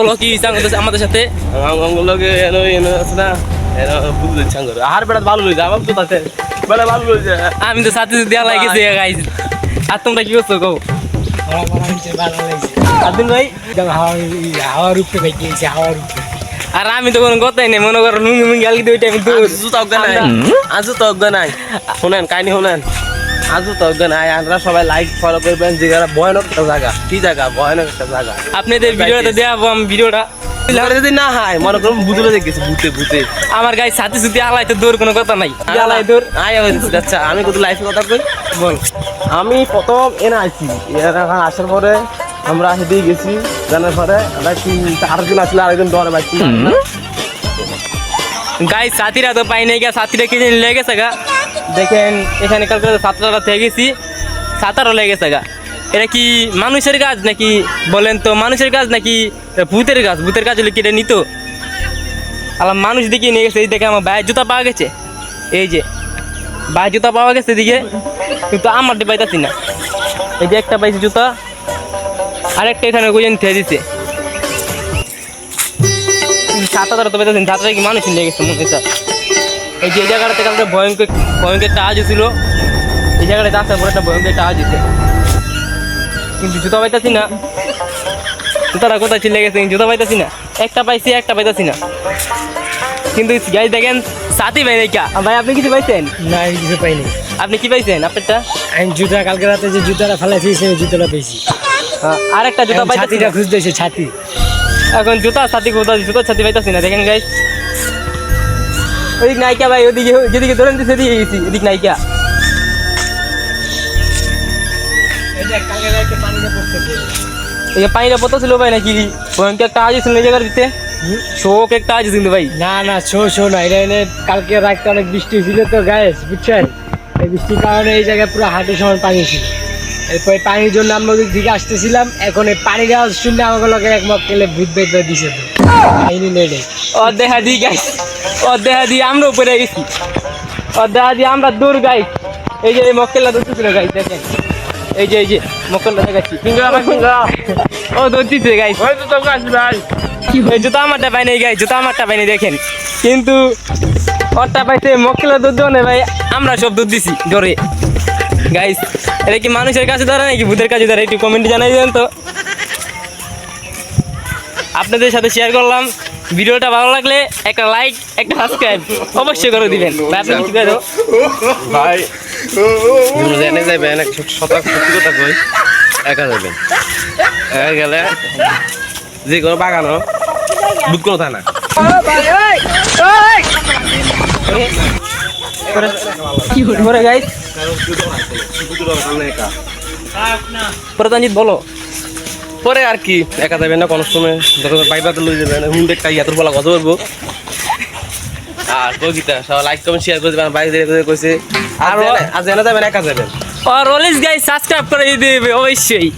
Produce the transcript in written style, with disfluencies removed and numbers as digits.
বলো কি আমাদের সাথে লগে এনো এনো আছে না এনো বুঝতে চাঙ্গর আর বেটা ভালো লই যাবাম তো তাতে বেটা ভালো লই যা আমি তো সাথে দেয়া লাগেছে গাইস আর তোমরা কি করছো কও আদিন ভাই হাওয়ার উপরে গিয়েছে হাওয়ার উপরে আর আমি তো কোনো কথাই নেই মনে করো লুঙ্গি মুঙ্গি আলগি দুইটা আমি দূর জুতা অজ্ঞান নাই আজও তো অজ্ঞান নাই শুনেন কাহিনী শুনেন আজও তো অজ্ঞান নাই আমরা সবাই লাইক ফলো করবেন যেটা ভয়ানক একটা জায়গা কি জায়গা ভয়ানক একটা জায়গা আপনাদের ভিডিওটা দেখাবো আমি ভিডিওটা যদি না হয় মনে করুন বুঝলে দেখেছি ভূতে ভূতে আমার গায়ে সাথে সাথে আলাই তো দূর কোনো কথা নাই আলাই দূর আয় হয়েছে আচ্ছা আমি কত লাইফে কথা কই বল আমি প্রথম এনে আসছি এখানে আসার পরে আমরা হেঁটেই গেছি জানার পরে আমরা কি আরেকজন আসলে আরেকজন ডরে বাইক গাই সাথীরা তো পাই নাই গা সাথীরা কি জানি লেগে গেছে গা দেখেন এখানে কালকে সাতটা থেকে গেছি সাতারও লেগে গেছে গা এটা কি মানুষের কাজ নাকি বলেন তো মানুষের কাজ নাকি ভূতের কাজ ভূতের কাজ হলে কি এটা নিত আলাম মানুষ দেখিয়ে নিয়ে গেছে এই দেখে আমার ভাইয়ের জুতা পাওয়া গেছে এই যে ভাইয়ের জুতা পাওয়া গেছে এদিকে কিন্তু আমার পাইতাছি না এই যে একটা পাইছি জুতা আরেকটা এখানে গুজন থেকে দিছে সাতটা তো পেতেছেন সাতটা কি মানুষ নিয়ে গেছে মনে স্যার এই যে জায়গাটাতে কালকে ভয়ঙ্কর ভয়ঙ্কর একটা আওয়াজ ছিল এই জায়গাটাতে আসার পরে একটা ভয়ঙ্কর একটা আওয়াজ দিচ্ছে কিন্তু জুতা পাইতাছি না জুতাটা কোথায় ছিলে গেছে জুতা পাইতাছি না একটা পাইছি একটা পাইতাছি না কিন্তু গাইজ দেখেন সাথী ভাই নাকি ভাই আপনি কিছু পাইছেন না আমি কিছু পাইনি আপনি কি পাইছেন আপনারটা আমি জুতা কালকে রাতে যে জুতাটা ফেলাইছি সেই জুতাটা পেয়েছি আরেকটা জুতা পাইতাছি ছাতিটা খুঁজতেছে ছাতি এখন জুতা সাথী কোথায় জুতার সাথী পাইতাছি না দেখেন গাইজ ওইদিক নাইকা ভাই ওদিকে যেদিকে ধরেন দিচ্ছে দিয়ে গেছি ওদিক নাইকা এই পানিটা পড়তে ছিল ভাই নাকি ভয়ঙ্কর একটা আজ ছিল এই জায়গার দিতে শোক একটা আজ কিন্তু ভাই না না শো না এটা এনে কালকে রাতে অনেক বৃষ্টি ছিল তো গায়েস বুঝছেন এই বৃষ্টির কারণে এই জায়গায় পুরো হাঁটু সমান পানি ছিল এরপর পানির জন্য আমরা ওদিক দিকে আসতেছিলাম এখন এই পানির আওয়াজ শুনলে আমাকে লোকে এক মক্কেলে ভূত বেঁধে দিছে তো কাহিনী নেই রে অদেহা দি গাইস অদেহা দি আমরা উপরে গেছি অদেহা দি আমরা দূর গাই এই যে মক্কেলটা ধরতেছিল গাই দেখেন এই যে মক্কেলটা দেখাচ্ছি ও ধরতেছে গাই জুতা আমারটা পাই নাই গাই জুতা আমারটা পাই নাই দেখেন কিন্তু ওরটা পাইছে মক্কেলা দুধ দেওয়া নেই ভাই আমরা সব দুধ দিছি ডরে গাইস এটা কি মানুষের কাছে ধরে নাকি ভূতের কাছে ধরে একটু কমেন্টে জানাই দেন তো আপনাদের সাথে শেয়ার করলাম ভিডিওটা ভালো লাগলে একটা লাইক একটা সাবস্ক্রাইব অবশ্যই করে দিবেন ভাই আপনি কি করে ভাই জেনে যাবেন এক শতাংশ সত্যি কথা কই একা যাবেন একা গেলে যে কোনো বাগানো বুধ কোনো থাকে না কি করে গাইস প্রধানজিৎ বলো পরে আর কি একা যাবেন না কোনো সময় বাইবাতে লই যাবেন হুন্ডে একটা ইয়াতের বলা কথা বলবো আর কবিতা সব লাইক কমেন্ট শেয়ার করে দেবেন বাইরে কইছে আর জেনে যাবেন একা যাবেন আর অলওয়েজ গাইস সাবস্ক্রাইব করে দিবে অবশ্যই